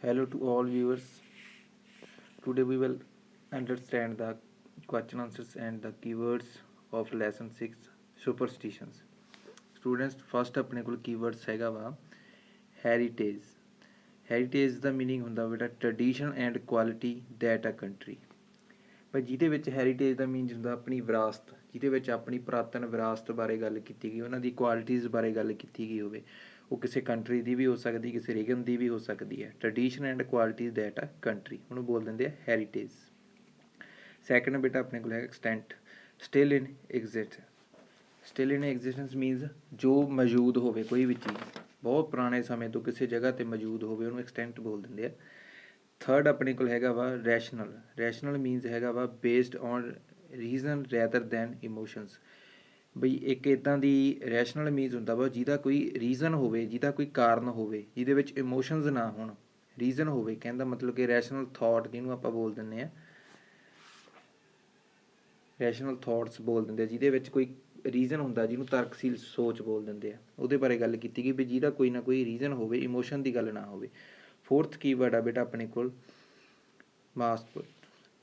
Hello to all viewers. Today we will understand the question answers and the keywords of lesson 6 superstitions. Students first ਆਪਣੇ ਕੋਲ keywords ਹੈਗਾ ਵਾ heritage. Heritage ਦਾ meaning ਹੁੰਦਾ ਬੇਟਾ tradition and quality that a country. ਪਰ ਜਿਹਦੇ ਵਿੱਚ heritage ਦਾ means ਹੁੰਦਾ ਆਪਣੀ ਵਿਰਾਸਤ, ਜਿਹਦੇ ਵਿੱਚ ਆਪਣੀ ਪੁਰਾਤਨ ਵਿਰਾਸਤ ਬਾਰੇ ਗੱਲ ਕੀਤੀ ਗਈ, ਉਹਨਾਂ ਦੀ ਕੁਆਲਿਟੀਜ਼ ਬਾਰੇ ਗੱਲ ਕੀਤੀ ਗਈ ਹੋਵੇ। ਉਹ ਕਿਸੇ ਕੰਟਰੀ ਦੀ ਵੀ ਹੋ ਸਕਦੀ, ਕਿਸੇ ਰੀਜਨ ਦੀ ਵੀ ਹੋ ਸਕਦੀ ਹੈ। ਟ੍ਰੈਡੀਸ਼ਨ ਐਂਡ ਕੁਆਲਿਟੀਜ਼ ਦੈਟ ਆ ਕੰਟਰੀ, ਉਹਨੂੰ ਬੋਲ ਦਿੰਦੇ ਆ ਹੈਰੀਟੇਜ। ਸੈਕਿੰਡ ਬੇਟਾ ਆਪਣੇ ਕੋਲ ਹੈ ਐਕਸਟੈਂਟ, ਸਟਿਲ ਇਨ ਐਗਜ਼ਿਸਟ। ਸਟਿਲ ਇਨ ਐਗਜ਼ਿਸਟੈਂਸ ਮੀਨਸ ਜੋ ਮੌਜੂਦ ਹੋਵੇ, ਕੋਈ ਵੀ ਚੀਜ਼ ਬਹੁਤ ਪੁਰਾਣੇ ਸਮੇਂ ਤੋਂ ਕਿਸੇ ਜਗ੍ਹਾ 'ਤੇ ਮੌਜੂਦ ਹੋਵੇ, ਉਹਨੂੰ ਐਕਸਟੈਂਟ ਬੋਲ ਦਿੰਦੇ ਆ। ਥਰਡ ਆਪਣੇ ਕੋਲ ਹੈਗਾ ਵਾ ਰੈਸ਼ਨਲ। ਰੈਸ਼ਨਲ ਮੀਨਸ ਹੈਗਾ ਵਾ based on reason rather than emotions. ਬਈ ਇੱਕ ਇੱਦਾਂ ਦੀ ਰੈਸ਼ਨਲ ਮੀਨਸ ਹੁੰਦਾ ਵਾ ਜਿਹਦਾ ਕੋਈ ਰੀਜ਼ਨ ਹੋਵੇ, ਜਿਹਦਾ ਕੋਈ ਕਾਰਨ ਹੋਵੇ, ਜਿਹਦੇ ਵਿੱਚ ਇਮੋਸ਼ਨਸ ਨਾ ਹੋਣ, ਰੀਜ਼ਨ ਹੋਵੇ। ਕਹਿੰਦਾ ਮਤਲਬ ਕਿ ਰੈਸ਼ਨਲ ਥਾਟ ਜਿਹਨੂੰ ਆਪਾਂ ਬੋਲ ਦਿੰਦੇ ਹਾਂ, ਰੈਸ਼ਨਲ ਥਾਟਸ ਬੋਲ ਦਿੰਦੇ ਆ, ਜਿਹਦੇ ਵਿੱਚ ਕੋਈ ਰੀਜ਼ਨ ਹੁੰਦਾ, ਜਿਹਨੂੰ ਤਰਕਸ਼ੀਲ ਸੋਚ ਬੋਲ ਦਿੰਦੇ ਆ। ਉਹਦੇ ਬਾਰੇ ਗੱਲ ਕੀਤੀ ਗਈ ਵੀ ਜਿਹਦਾ ਕੋਈ ਨਾ ਕੋਈ ਰੀਜ਼ਨ ਹੋਵੇ, ਇਮੋਸ਼ਨ ਦੀ ਗੱਲ ਨਾ ਹੋਵੇ। ਫੋਰਥ ਕੀਵਰਡ ਆ ਬੇਟਾ ਆਪਣੇ ਕੋਲ mask.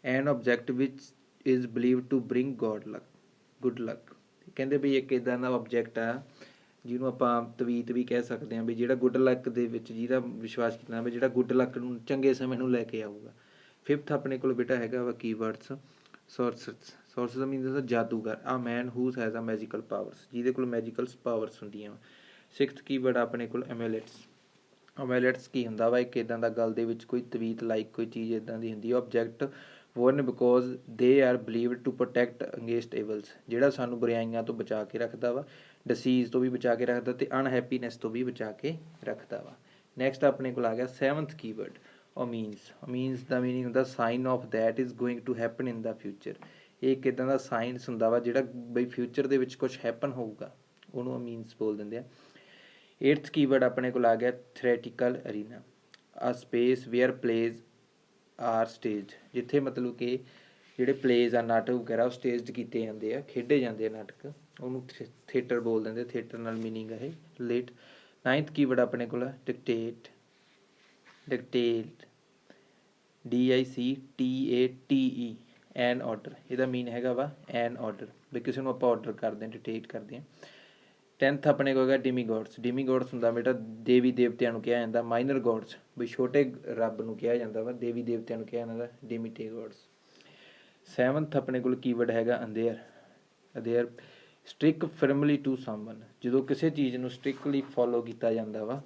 An object which is believed to bring good luck. ਕਹਿੰਦੇ ਵੀ ਇੱਕ ਇੱਦਾਂ ਦਾ ਆਬਜੈਕਟ ਆ ਜਿਹਨੂੰ ਆਪਾਂ ਤਵੀਤ ਵੀ ਕਹਿ ਸਕਦੇ ਹਾਂ, ਵੀ ਜਿਹੜਾ ਗੁੱਡ ਲੱਕ ਦੇ ਵਿੱਚ ਜਿਹਦਾ ਵਿਸ਼ਵਾਸ ਕੀਤਾ ਵੀ ਜਿਹੜਾ ਗੁੱਡ ਲੱਕ ਨੂੰ, ਚੰਗੇ ਸਮੇਂ ਨੂੰ ਲੈ ਕੇ ਆਊਗਾ। ਫਿਫਥ ਆਪਣੇ ਕੋਲ ਬੇਟਾ ਹੈਗਾ ਵਾ ਕੀਵਰਡਸ ਸੋਰਸਸ। ਸੋਰਸਸ ਦਾ ਮੀਨਸ ਜਾਦੂਗਰ, ਆ ਮੈਨ ਹੂਜ਼ ਹੈਜ਼ ਆ ਮੈਜੀਕਲ ਪਾਵਰਸ, ਜਿਹਦੇ ਕੋਲ ਮੈਜੀਕਲ ਪਾਵਰਸ ਹੁੰਦੀਆਂ ਵਾ। ਸਿਕਸਥ ਕੀਵਰਡ ਆਪਣੇ ਕੋਲ ਐਮੂਲੇਟਸ। ਐਮੂਲੇਟਸ ਕੀ ਹੁੰਦਾ ਵਾ, ਇੱਕ ਇੱਦਾਂ ਦਾ ਗਲ ਦੇ ਵਿੱਚ ਕੋਈ ਤਵੀਤ ਲਾਈਕ ਕੋਈ ਚੀਜ਼ ਇੱਦਾਂ ਦੀ ਹੁੰਦੀ ਹੈ। Object worn because they are believed to protect against evils, ਜਿਹੜਾ ਸਾਨੂੰ ਬੁਰਾਈਆਂ ਤੋਂ ਬਚਾ ਕੇ ਰੱਖਦਾ ਵਾ, ਡਿਸੀਜ਼ ਤੋਂ ਵੀ ਬਚਾ ਕੇ ਰੱਖਦਾ ਅਤੇ ਅਨਹੈਪੀਨੈਸ ਤੋਂ ਵੀ ਬਚਾ ਕੇ ਰੱਖਦਾ ਵਾ। ਨੈਕਸਟ ਆਪਣੇ ਕੋਲ ਆ ਗਿਆ ਸੈਵਨਥ ਕੀਵਰਡ ਓਮੀਨਸ। ਓਮੀਨਸ ਦਾ ਮੀਨਿੰਗ ਹੁੰਦਾ sign of that is going to happen in the future. ਇਹ ਇੱਕ ਇੱਦਾਂ ਦਾ ਸਾਇੰਸ ਹੁੰਦਾ ਵਾ ਜਿਹੜਾ ਬਈ ਫਿਊਚਰ ਦੇ ਵਿੱਚ ਕੁਛ ਹੈਪਨ ਹੋਊਗਾ, ਉਹਨੂੰ ਓਮੀਨਸ ਬੋਲ ਦਿੰਦੇ ਆ। ਏਟਥ ਕੀਵਰਡ ਆਪਣੇ ਕੋਲ ਆ ਗਿਆ theatrical arena, a space where plays are stage, ਜਿੱਥੇ ਮਤਲਬ ਕਿ ਜਿਹੜੇ ਪਲੇਜ਼ ਆ, ਨਾਟਕ ਵਗੈਰਾ, ਉਹ ਸਟੇਜਡ ਕੀਤੇ ਜਾਂਦੇ ਆ, ਖੇਡੇ ਜਾਂਦੇ ਆ ਨਾਟਕ, ਉਹਨੂੰ ਥੀਏਟਰ ਬੋਲ ਦਿੰਦੇ। ਥੀਏਟਰ ਨਾਲ ਮੀਨਿੰਗ ਹੈ ਰਿਲੇਟ। ਨਾਈਨਥ ਕੀਵਰਡ ਆਪਣੇ ਕੋਲ ਡਿਕਟੇਟ। ਡਿਕਟੇਟ DICTATE, ਐਨ ਆਰਡਰ। ਇਹਦਾ ਮੀਨ ਹੈਗਾ ਵਾ ਐਨ ਆਰਡਰ, ਵੀ ਕਿਸੇ ਨੂੰ ਆਪਾਂ ਆਰਡਰ ਕਰਦੇ ਹਾਂ, ਡਿਕਟੇਟ ਕਰਦੇ ਹਾਂ। 10th ਆਪਣੇ ਕੋਲ ਹੈਗਾ ਡਿਮੀਗੋਡਸ। ਡਿਮੀਗੋਡਸ ਹੁੰਦਾ ਬੇਟਾ ਦੇਵੀ ਦੇਵਤਿਆਂ ਨੂੰ ਕਿਹਾ ਜਾਂਦਾ, ਮਾਈਨਰ ਗੋਡਸ ਵੀ ਛੋਟੇ ਰੱਬ ਨੂੰ ਕਿਹਾ ਜਾਂਦਾ ਵਾ, ਦੇਵੀ ਦੇਵਤਿਆਂ ਨੂੰ ਕਿਹਾ ਜਾਂਦਾ ਡਿਮੀਟੇਗੋਡਸ। 7th ਆਪਣੇ ਕੋਲ ਕੀਵਰਡ ਹੈਗਾ ਅੰਧੇਰ। ਅਦੇਅਰ ਸਟ੍ਰਿਕ ਫਰਮਲੀ ਟੂ ਸਮਵਨ, ਜਦੋਂ ਕਿਸੇ ਚੀਜ਼ ਨੂੰ ਸਟ੍ਰਿਕਟਲੀ ਫੋਲੋ ਕੀਤਾ ਜਾਂਦਾ ਵਾ,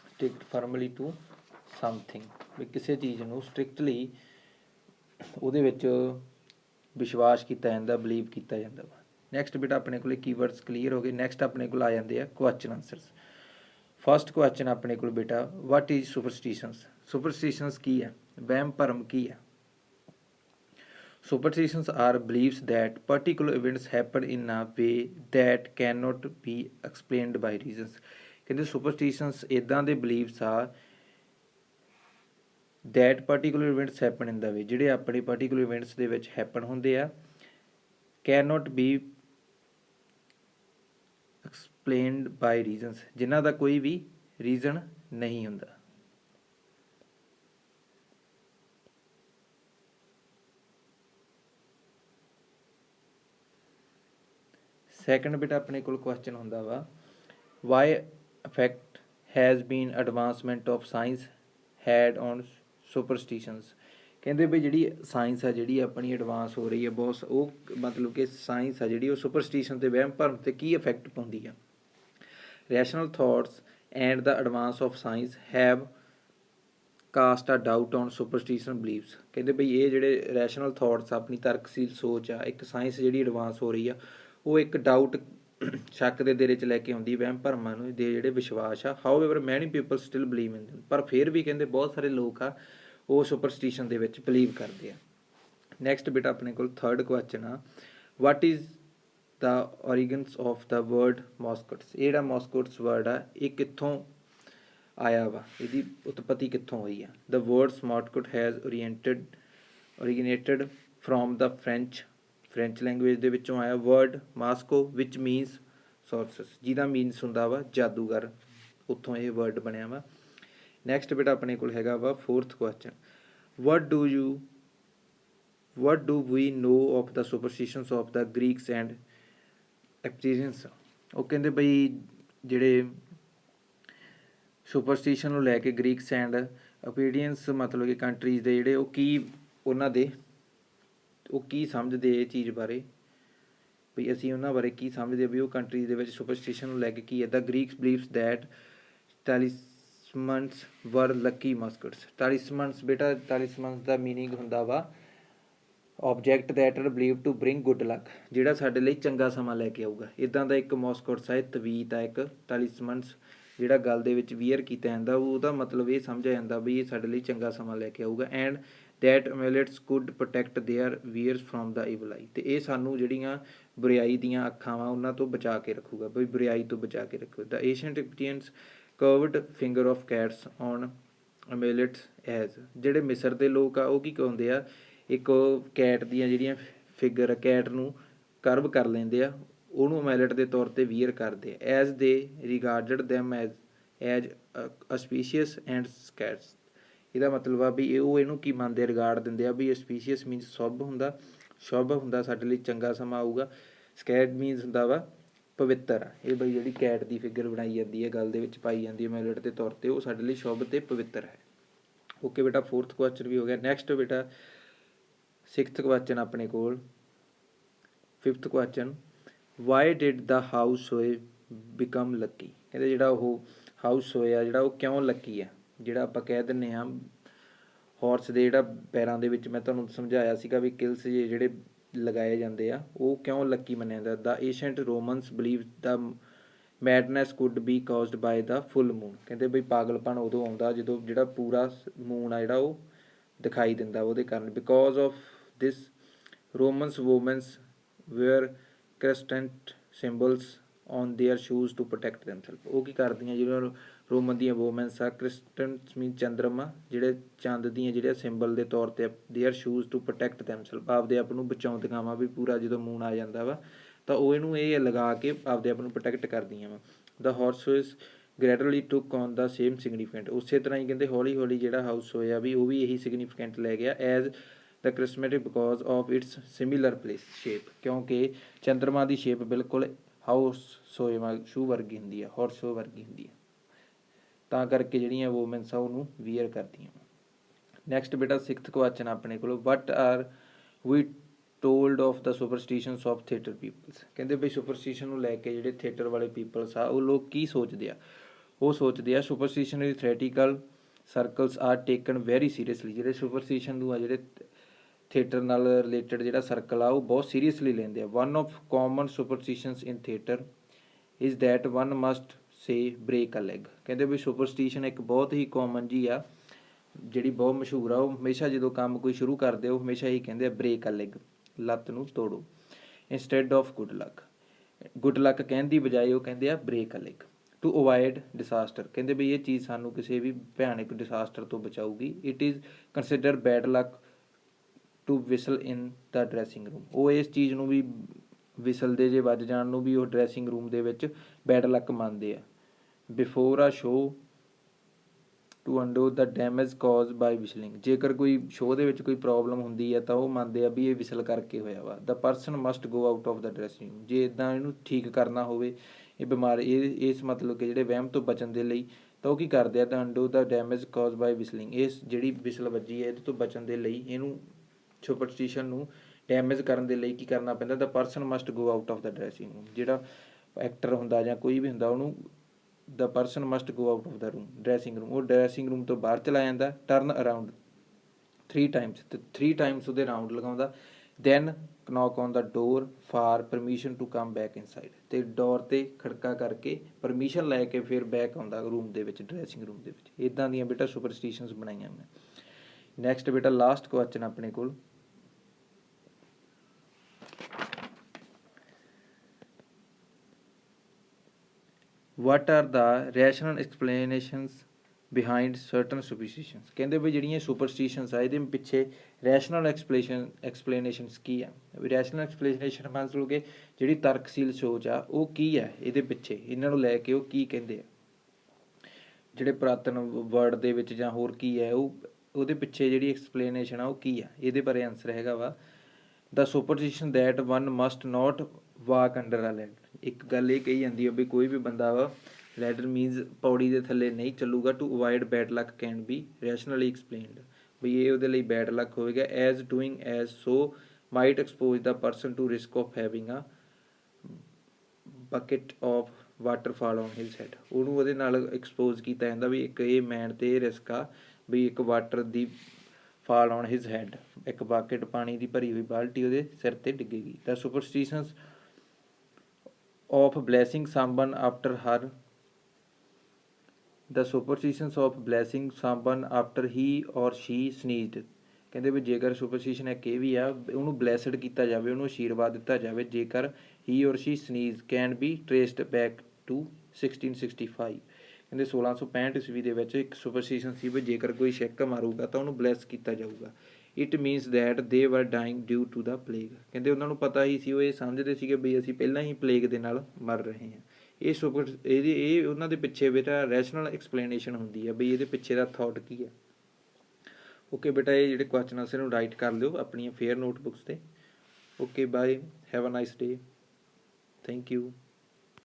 ਸਟ੍ਰਿਕਟ ਫਰਮਲੀ ਟੂ ਸਮਥਿੰਗ, ਵੀ ਕਿਸੇ ਚੀਜ਼ ਨੂੰ ਸਟ੍ਰਿਕਟਲੀ ਉਹਦੇ ਵਿੱਚ ਵਿਸ਼ਵਾਸ ਕੀਤਾ ਜਾਂਦਾ, ਬਲੀਵ ਕੀਤਾ ਜਾਂਦਾ ਵਾ। ਨੈਕਸਟ ਬੇਟਾ ਆਪਣੇ ਕੋਲ ਕੀਵਰਡਸ ਕਲੀਅਰ ਹੋ ਗਏ। ਨੈਕਸਟ ਆਪਣੇ ਕੋਲ ਆ ਜਾਂਦੇ ਆ ਕੁਐਸਚਨ ਆਨਸਰਸ। ਫਸਟ ਕੁਐਸਚਨ ਆਪਣੇ ਕੋਲ ਬੇਟਾ ਵਾਟ ਇਜ਼ ਸੁਪਰਸਟੀਸ਼ਨਸ। ਸੁਪਰਸਟੀਸ਼ਨਸ ਕੀ ਆ, ਵਹਿਮ ਭਰਮ ਕੀ ਆ। Superstitions are beliefs that particular events happen in a way that cannot be explained by reasons. ਕਹਿੰਦੇ ਸੁਪਰਸਟੀਸ਼ਨਸ ਇੱਦਾਂ ਦੇ ਬਲੀਵਸ ਆ that particular events happen in the way, ਜਿਹੜੇ ਆਪਣੇ particular events ਦੇ ਵਿੱਚ ਹੈਪਨ ਹੁੰਦੇ ਆ, cannot be explained by reasons, ਜਿਨ੍ਹਾਂ ਦਾ ਕੋਈ ਵੀ ਰੀਜ਼ਨ ਨਹੀਂ ਹੁੰਦਾ। ਸੈਕੰਡ ਬੇਟਾ ਆਪਣੇ ਕੋਲ ਕੁਐਸਚਨ ਹੁੰਦਾ ਵਾ why effect has been advancement of science had on superstitions. ਕਹਿੰਦੇ ਵੀ ਜਿਹੜੀ ਸਾਇੰਸ ਆ, ਜਿਹੜੀ ਆਪਣੀ ਐਡਵਾਂਸ ਹੋ ਰਹੀ ਹੈ ਬਹੁਤ, ਉਹ ਮਤਲਬ ਕਿ ਸਾਇੰਸ ਆ ਜਿਹੜੀ ਉਹ ਸੁਪਰਸਟੀਸ਼ਨ ਅਤੇ ਵਹਿਮ ਭਰਮ 'ਤੇ ਕੀ ਇਫੈਕਟ ਪਾਉਂਦੀ ਆ। Rational thoughts and the advance of science have cast a doubt on superstition beliefs. ਕਹਿੰਦੇ ਬਈ ਇਹ ਜਿਹੜੇ ਰੈਸ਼ਨਲ ਥਾਟਸ ਆ, ਆਪਣੀ ਤਰਕਸ਼ੀਲ ਸੋਚ ਆ, ਇੱਕ ਸਾਇੰਸ ਜਿਹੜੀ ਐਡਵਾਂਸ ਹੋ ਰਹੀ ਆ, ਉਹ ਇੱਕ ਡਾਊਟ, ਸ਼ੱਕ ਦੇ ਦੇਰੇ 'ਚ ਲੈ ਕੇ ਆਉਂਦੀ ਵਹਿਮ ਭਰਮਾਂ ਨੂੰ ਦੇ ਜਿਹੜੇ ਵਿਸ਼ਵਾਸ ਆ। ਹਾਊ ਐਵਰ ਮੈਨੀ ਪੀਪਲ ਸਟਿਲ ਬਲੀਵ ਇਨ ਦੈਮ, ਪਰ ਫਿਰ ਵੀ ਕਹਿੰਦੇ ਬਹੁਤ ਸਾਰੇ ਲੋਕ ਆ ਉਹ ਸੁਪਰਸਟੀਸ਼ਨ ਦੇ ਵਿੱਚ ਬਲੀਵ ਕਰਦੇ ਆ। ਨੈਕਸਟ ਬੇਟਾ ਆਪਣੇ ਕੋਲ ਥਰਡ ਕੁਐਸਚਨ ਆ what is the origins of the word mascots. ਇਹ ਜਿਹੜਾ ਮੋਸਕਟਸ ਵਰਡ ਆ, ਇਹ ਕਿੱਥੋਂ ਆਇਆ ਵਾ, ਇਹਦੀ ਉਤਪਤੀ ਕਿੱਥੋਂ ਹੋਈ ਆ। The word mascot has originated from the French language ਦੇ ਵਿੱਚੋਂ ਆਇਆ। Word masco which means sorcerers, ਜਿਹਦਾ ਮੀਨਸ ਹੁੰਦਾ ਵਾ ਜਾਦੂਗਰ, ਉੱਥੋਂ ਇਹ ਵਰਡ ਬਣਿਆ ਵਾ। ਨੈਕਸਟ ਬੇਟਾ ਆਪਣੇ ਕੋਲ ਹੈਗਾ ਵਾ 4th question, what do we know of the superstitions of the Greeks and Egyptians? ਉਹ ਕਹਿੰਦੇ ਬਈ ਜਿਹੜੇ ਸੁਪਰਸਟੀਸ਼ਨ ਨੂੰ ਲੈ ਕੇ ਗ੍ਰੀਕਸ ਐਂਡ ਅਪੀਡੀਅੰਸ ਮਤਲਬ ਕਿ ਕੰਟਰੀਜ਼ ਦੇ ਜਿਹੜੇ ਉਹ ਕੀ ਸਮਝਦੇ ਇਹ ਚੀਜ਼ ਬਾਰੇ, ਵੀ ਅਸੀਂ ਉਹਨਾਂ ਬਾਰੇ ਕੀ ਸਮਝਦੇ ਵੀ ਉਹ ਕੰਟਰੀਜ਼ ਦੇ ਵਿੱਚ ਸੁਪਰਸਟੀਸ਼ਨ ਨੂੰ ਲੈ ਕੇ ਕੀ ਹੈ। ਦਾ ਗ੍ਰੀਕਸ ਬਿਲੀਵਸ ਦੈਟ ਟੈਲਿਸਮਨਸ ਵਰ ਲੱਕੀ ਮਸਕਟਸ। ਟੈਲਿਸਮਨਸ ਬੇਟਾ, ਟੈਲਿਸਮਨਸ ਦਾ ਮੀਨਿੰਗ ਹੁੰਦਾ ਵਾ object that are believe to bring good luck, ਜਿਹੜਾ ਸਾਡੇ ਲਈ ਚੰਗਾ ਸਮਾਂ ਲੈ ਕੇ ਆਊਗਾ। ਇੱਦਾਂ ਦਾ ਇੱਕ ਮੌਸਕਟਸ ਹੈ, ਤਵੀਤ ਆ ਇੱਕ ਟੈਲਿਸਮਨਸ, ਜਿਹੜਾ ਗਲ ਦੇ ਵਿੱਚ ਵੀਅਰ ਕੀਤਾ ਜਾਂਦਾ, ਉਹਦਾ ਮਤਲਬ ਇਹ ਸਮਝਿਆ ਜਾਂਦਾ ਵੀ ਇਹ ਸਾਡੇ ਲਈ ਚੰਗਾ ਸਮਾਂ ਲੈ ਕੇ ਆਊਗਾ। And that amulets could protect their wearers from the evil eye, ਅਤੇ ਇਹ ਸਾਨੂੰ ਜਿਹੜੀਆਂ ਬੁਰਾਈ ਦੀਆਂ ਅੱਖਾਂ ਵਾ ਉਹਨਾਂ ਤੋਂ ਬਚਾ ਕੇ ਰੱਖੂਗਾ, ਬਈ ਬੁਰਾਈ ਤੋਂ ਬਚਾ ਕੇ ਰੱਖੂ। The ancient Egyptians carved finger of cats on amulets as, ਜਿਹੜੇ ਮਿਸਰ ਦੇ ਲੋਕ ਆ ਉਹ ਕੀ ਕਹਿੰਦੇ ਆ, ਇੱਕ ਕੈਟ ਦੀਆਂ ਜਿਹੜੀਆਂ ਫਿਗਰ ਕੈਟ ਨੂੰ ਕਰਵ ਕਰ ਲੈਂਦੇ ਆ, ਉਹਨੂੰ ਅਮੈਲਟ ਦੇ ਤੌਰ 'ਤੇ ਵੀਅਰ ਕਰਦੇ ਆ। ਐਜ਼ ਦੇ ਰਿਗਾਰਡਡ ਦੈਮ ਐਜ਼ ਅਸਪੀਸ਼ੀਅਸ ਐਂਡ ਸਕੈਟਸ, ਇਹਦਾ ਮਤਲਬ ਆ ਵੀ ਉਹ ਇਹਨੂੰ ਕੀ ਮੰਨਦੇ, ਰਿਗਾਰਡ ਦਿੰਦੇ ਆ ਵੀ ਅਸਪੀਸ਼ੀਅਸ ਮੀਨਸ ਸ਼ੁਭ ਹੁੰਦਾ ਸਾਡੇ ਲਈ ਚੰਗਾ ਸਮਾਂ ਆਊਗਾ। ਸਕੈਟ ਮੀਨਸ ਹੁੰਦਾ ਵਾ ਪਵਿੱਤਰ ਆ। ਇਹ ਬਈ ਜਿਹੜੀ ਕੈਟ ਦੀ ਫਿਗਰ ਬਣਾਈ ਜਾਂਦੀ ਹੈ, ਗਲ ਦੇ ਵਿੱਚ ਪਾਈ ਜਾਂਦੀ ਹੈ ਅਮੈਲਟ ਦੇ ਤੌਰ 'ਤੇ, ਉਹ ਸਾਡੇ ਲਈ ਸ਼ੁਭ ਅਤੇ ਪਵਿੱਤਰ ਹੈ। ਓਕੇ ਬੇਟਾ, 4th ਕੁਐਸਚਨ ਵੀ ਹੋ ਗਿਆ। ਨੈਕਸਟ ਬੇਟਾ 6th ਕੁਐਸਚਨ ਆਪਣੇ ਕੋਲ 5th question, why did the house ਹੋਏ ਬਿਕਮ ਲੱਕੀ। ਕਹਿੰਦੇ ਜਿਹੜਾ ਉਹ ਹਾਊਸ ਹੋਇਆ ਜਿਹੜਾ ਉਹ ਕਿਉਂ ਲੱਕੀ ਆ, ਜਿਹੜਾ ਆਪਾਂ ਕਹਿ ਦਿੰਦੇ ਹਾਂ ਹਾਰਸ ਦੇ ਜਿਹੜਾ ਪੈਰਾਂ ਦੇ ਵਿੱਚ ਮੈਂ ਤੁਹਾਨੂੰ ਸਮਝਾਇਆ ਸੀਗਾ ਵੀ ਕਿਲਸ ਜਿਹੜੇ ਲਗਾਏ ਜਾਂਦੇ ਆ, ਉਹ ਕਿਉਂ ਲੱਕੀ ਮੰਨਿਆ ਜਾਂਦਾ। The ancient Romans believe the madness could be caused by the full moon. ਕਹਿੰਦੇ ਬਈ ਪਾਗਲਪਨ ਉਦੋਂ ਆਉਂਦਾ ਜਦੋਂ ਜਿਹੜਾ ਪੂਰਾ ਮੂਨ ਆ ਜਿਹੜਾ ਉਹ ਦਿਖਾਈ ਦਿੰਦਾ, ਉਹਦੇ ਕਾਰਨ। Because of this Romans womans wear crescent symbols on their shoes to protect themselves. ਉਹ ਕੀ ਕਰਦੀਆਂ ਜਿਹੜੀਆਂ ਰੋਮਨ ਦੀਆਂ ਵੂਮੈਨਸ ਆ, ਕ੍ਰਿਸਟੈਂਟਸ ਮੀਨ ਚੰਦਰਮਾ, ਜਿਹੜੇ ਚੰਦ ਦੀਆਂ ਜਿਹੜੇ ਸਿੰਬਲ ਦੇ ਤੌਰ 'ਤੇ ਦੇਅਰ ਸ਼ੂਜ਼ ਟੂ ਪ੍ਰੋਟੈਕਟ ਦੈਮਸੈਲਫ, ਆਪਦੇ ਆਪ ਨੂੰ ਬਚਾਉਂਦੀਆਂ ਵਾ ਵੀ ਪੂਰਾ ਜਦੋਂ ਮੂਨ ਆ ਜਾਂਦਾ ਵਾ ਤਾਂ ਉਹ ਇਹਨੂੰ ਇਹ ਲਗਾ ਕੇ ਆਪਦੇ ਆਪ ਨੂੰ ਪ੍ਰੋਟੈਕਟ ਕਰਦੀਆਂ ਵਾ। ਦਾ ਹਾਰਸ ਗ੍ਰੈਡੂਅਲੀ ਟੁੱਕ ਔਨ ਦਾ ਸੇਮ ਸਿਗਨੀਫਿਕੈਂਟ। ਉਸੇ ਤਰ੍ਹਾਂ ਹੀ ਕਹਿੰਦੇ ਹੌਲੀ ਹੌਲੀ ਜਿਹੜਾ ਹਾਊਸ ਹੋਇਆ ਵੀ ਉਹ ਵੀ ਇਹੀ ਸਿਗਨੀਫਿਕੈਂਟ ਲੈ ਗਿਆ as the charismatic because of its similar place shape, ਕਿਉਂਕਿ ਚੰਦਰਮਾ ਦੀ ਸ਼ੇਪ ਬਿਲਕੁਲ ਹਾਊਸ ਸੋਏ ਸ਼ੂ ਵਰਗੀ ਹੁੰਦੀ ਆ, ਹਾਰਸ ਸ਼ੋ ਵਰਗੀ ਹੁੰਦੀ ਆ, ਤਾਂ ਕਰਕੇ ਜਿਹੜੀਆਂ ਵੂਮੈਨਸ ਆ ਉਹਨੂੰ ਵੀਅਰ ਕਰਦੀਆਂ। ਨੈਕਸਟ ਬੇਟਾ 6th ਕੁਐਸਚਨ ਆਪਣੇ ਕੋਲ, what are we told of the superstitions of theatre peoples. ਕਹਿੰਦੇ ਬਈ ਸੁਪਰਸਟੀਸ਼ਨ ਨੂੰ ਲੈ ਕੇ ਜਿਹੜੇ ਥੀਏਟਰ ਵਾਲੇ ਪੀਪਲਸ ਆ ਉਹ ਲੋਕ ਕੀ ਸੋਚਦੇ ਆ, ਉਹ ਸੋਚਦੇ ਆ superstitionary theatrical circles are taken very seriously. ਜਿਹੜੇ ਸੁਪਰਸਟੀਸ਼ਨ ਨੂੰ ਆ ਜਿਹੜੇ ਥੀਏਟਰ ਨਾਲ ਰਿਲੇਟਡ ਜਿਹੜਾ ਸਰਕਲ ਆ ਉਹ ਬਹੁਤ ਸੀਰੀਅਸਲੀ ਲੈਂਦੇ ਆ। One of common superstitions in theatre is that one must say break a leg. ਕਹਿੰਦੇ ਵੀ ਸੁਪਰਸਟੀਸ਼ਨ ਇੱਕ ਬਹੁਤ ਹੀ ਕਾਮਨ ਜੀ ਆ, ਜਿਹੜੀ ਬਹੁਤ ਮਸ਼ਹੂਰ ਆ। ਉਹ ਹਮੇਸ਼ਾ ਜਦੋਂ ਕੰਮ ਕੋਈ ਸ਼ੁਰੂ ਕਰਦੇ ਉਹ ਹਮੇਸ਼ਾ ਹੀ ਕਹਿੰਦੇ ਆ ਬ੍ਰੇਕ ਅ ਲੈਗ, ਲੱਤ ਨੂੰ ਤੋੜੋ। ਇੰਸਟੈਡ ਆਫ ਗੁੱਡ ਲੱਕ ਕਹਿਣ ਦੀ ਬਜਾਏ ਉਹ ਕਹਿੰਦੇ ਆ break a leg. To avoid disaster, ਕਹਿੰਦੇ ਵੀ ਇਹ ਚੀਜ਼ ਸਾਨੂੰ ਕਿਸੇ ਵੀ ਭਿਆਨਕ ਡਿਸਾਸਟਰ ਤੋਂ ਬਚਾਊਗੀ। It is consider bad luck to whistle in the dressing room. ਉਹ ਇਸ ਚੀਜ਼ ਨੂੰ ਵੀ ਵਿਸਲ ਦੇ ਜੇ ਵੱਜ ਜਾਣ ਨੂੰ ਵੀ ਉਹ ਡਰੈਸਿੰਗ ਰੂਮ ਦੇ ਵਿੱਚ ਬੈਡ ਲੱਕ ਮੰਨਦੇ ਆ। Before a show to undo the damage cause by whistling, ਜੇਕਰ ਕੋਈ ਸ਼ੋਅ ਦੇ ਵਿੱਚ ਕੋਈ ਪ੍ਰੋਬਲਮ ਹੁੰਦੀ ਹੈ ਤਾਂ ਉਹ ਮੰਨਦੇ ਆ ਵੀ ਇਹ ਵਿਸਲ ਕਰਕੇ ਹੋਇਆ ਵਾ। The person must go out of the dressing room, ਜੇ ਇੱਦਾਂ ਇਹਨੂੰ ਠੀਕ ਕਰਨਾ ਹੋਵੇ ਇਹ ਬਿਮਾਰੀ ਇਸ ਮਤਲਬ ਕਿ ਜਿਹੜੇ ਵਹਿਮ ਤੋਂ ਬਚਣ ਦੇ ਲਈ ਤਾਂ ਉਹ ਕੀ ਕਰਦੇ ਆ, ਤਾਂ ਅੰਡੋ the damage cause by whistling, ਇਸ ਜਿਹੜੀ ਵਿਸਲ ਵੱਜੀ ਹੈ ਇਹਦੇ ਤੋਂ ਬਚਣ ਦੇ ਲਈ ਇਹਨੂੰ ਸੁਪਰਸਟੀਸ਼ਨ ਨੂੰ ਡੈਮੇਜ ਕਰਨ ਦੇ ਲਈ ਕੀ ਕਰਨਾ ਪੈਂਦਾ, the person must go out of the dressing room. ਜਿਹੜਾ ਐਕਟਰ ਹੁੰਦਾ ਜਾਂ ਕੋਈ ਵੀ ਹੁੰਦਾ ਉਹਨੂੰ the person must go out of the room dressing room, ਉਹ ਡਰੈਸਿੰਗ ਰੂਮ ਤੋਂ ਬਾਹਰ ਚਲਾ ਜਾਂਦਾ। ਟਰਨ ਅਰਾਊਂਡ 3 ਟਾਈਮਸ, ਅਤੇ 3 ਟਾਈਮਸ ਉਹਦੇ ਰਾਊਂਡ ਲਗਾਉਂਦਾ। Then knock on the door for permission to come back inside, ਅਤੇ ਡੋਰ 'ਤੇ ਖੜਕਾ ਕਰਕੇ ਪਰਮਿਸ਼ਨ ਲੈ ਕੇ ਫਿਰ ਬੈਕ ਆਉਂਦਾ ਰੂਮ ਦੇ ਵਿੱਚ, ਡਰੈਸਿੰਗ ਰੂਮ ਦੇ ਵਿੱਚ। ਇੱਦਾਂ ਦੀਆਂ ਬੇਟਾ ਸੁਪਰਸਟੀਸ਼ਨਸ ਬਣਾਈਆਂ ਮੈਂ। ਨੈਕਸਟ ਬੇਟਾ ਲਾਸਟ ਕੁਐਸਚਨ ਆਪਣੇ ਕੋਲ, what are the rational explanations behind certain superstitions। ਕਹਿੰਦੇ ਵੀ ਜਿਹੜੀਆਂ ਸੁਪਰਸਟੀਸ਼ਨਸ ਆ ਇਹਦੇ ਪਿੱਛੇ ਰੈਸ਼ਨਲ ਐਕਸਪਲੇਨੇਸ਼ਨਸ ਕੀ ਆ। ਰੈਸ਼ਨਲ ਐਕਸਪਲੇਨੇਸ਼ਨ ਮਤਲਬ ਕਿ ਜਿਹੜੀ ਤਰਕਸ਼ੀਲ ਸੋਚ ਆ ਉਹ ਕੀ ਆ ਇਹਦੇ ਪਿੱਛੇ, ਇਹਨਾਂ ਨੂੰ ਲੈ ਕੇ ਉਹ ਕੀ ਕਹਿੰਦੇ ਆ। ਜਿਹੜੇ ਪੁਰਾਤਨ ਵਰਡ ਦੇ ਵਿੱਚ ਜਾਂ ਹੋਰ ਕੀ ਹੈ ਉਹਦੇ ਪਿੱਛੇ ਜਿਹੜੀ ਐਕਸਪਲੇਨੇਸ਼ਨ ਆ ਉਹ ਕੀ ਆ, ਇਹਦੇ ਬਾਰੇ ਆਨਸਰ ਹੈਗਾ ਵਾ the superstition that one must not walk under a ladder. ਇੱਕ ਗੱਲ ਇਹ ਕਹੀ ਜਾਂਦੀ ਹੈ ਵੀ ਕੋਈ ਵੀ ਬੰਦਾ ਵਾ ਲੈਡਰ ਮੀਨਸ ਪੌੜੀ ਦੇ ਥੱਲੇ ਨਹੀਂ ਚੱਲੂਗਾ to avoid bad luck can be rationally explained, ਵੀ ਇਹ ਉਹਦੇ ਲਈ ਬੈਡ ਲੱਕ ਹੋਵੇਗਾ। As doing as so might expose the person to risk of having a bucket of water fall on his head, ਉਹਨੂੰ ਉਹਦੇ ਨਾਲ ਐਕਸਪੋਜ਼ ਕੀਤਾ ਜਾਂਦਾ ਵੀ ਇੱਕ ਇਹ ਮੈਨ 'ਤੇ ਇਹ ਰਿਸਕ ਆ ਵੀ ਇੱਕ water the fall on his head, ਇੱਕ ਬਾਕਟ ਪਾਣੀ ਦੀ ਭਰੀ ਹੋਈ ਬਾਲਟੀ ਉਹਦੇ ਸਿਰ 'ਤੇ ਡਿੱਗੇਗੀ। The superstitions of blessing someone after her the superstitions of blessing someone after he or she ਸਨੀਜ਼ਡ, ਕਹਿੰਦੇ ਵੀ ਜੇਕਰ ਸੁਪਰਸਟੀਸ਼ਨ ਇੱਕ ਇਹ ਵੀ ਆ ਉਹਨੂੰ ਬਲੈਸਡ ਕੀਤਾ ਜਾਵੇ, ਉਹਨੂੰ ਆਸ਼ੀਰਵਾਦ ਦਿੱਤਾ ਜਾਵੇ ਜੇਕਰ he or she sneeze can be traced back to 1665, ਕਹਿੰਦੇ 1665 ਈਸਵੀ ਦੇ ਵਿੱਚ ਇੱਕ ਸੁਪਰਸਟੀਸ਼ਨ ਸੀ ਵੀ ਜੇਕਰ ਕੋਈ ਛਿੱਕ ਮਾਰੂਗਾ ਤਾਂ ਉਹਨੂੰ ਬਲੈਸ ਕੀਤਾ ਜਾਊਗਾ। It means that they were dying due to the plague, ਕਹਿੰਦੇ ਉਹਨਾਂ ਨੂੰ ਪਤਾ ਹੀ ਸੀ, ਉਹ ਇਹ ਸਮਝਦੇ ਸੀਗੇ ਵੀ ਅਸੀਂ ਪਹਿਲਾਂ ਹੀ ਪਲੇਗ ਦੇ ਨਾਲ ਮਰ ਰਹੇ ਹਾਂ। ਇਹ ਉਹਨਾਂ ਦੇ ਪਿੱਛੇ ਬੇਟਾ ਰੈਸ਼ਨਲ ਐਕਸਪਲੇਨੇਸ਼ਨ ਹੁੰਦੀ ਹੈ ਵੀ ਇਹਦੇ ਪਿੱਛੇ ਦਾ ਥਾਟ ਕੀ ਹੈ। ਓਕੇ ਬੇਟਾ, ਇਹ ਜਿਹੜੇ ਕੁਐਸਚਨ ਆਂਸਰ ਨੂੰ ਰਾਈਟ ਕਰ ਲਿਓ ਆਪਣੀਆਂ ਫੇਅਰ ਨੋਟਬੁੱਕਸ 'ਤੇ। Okay bye, have a nice day, thank you.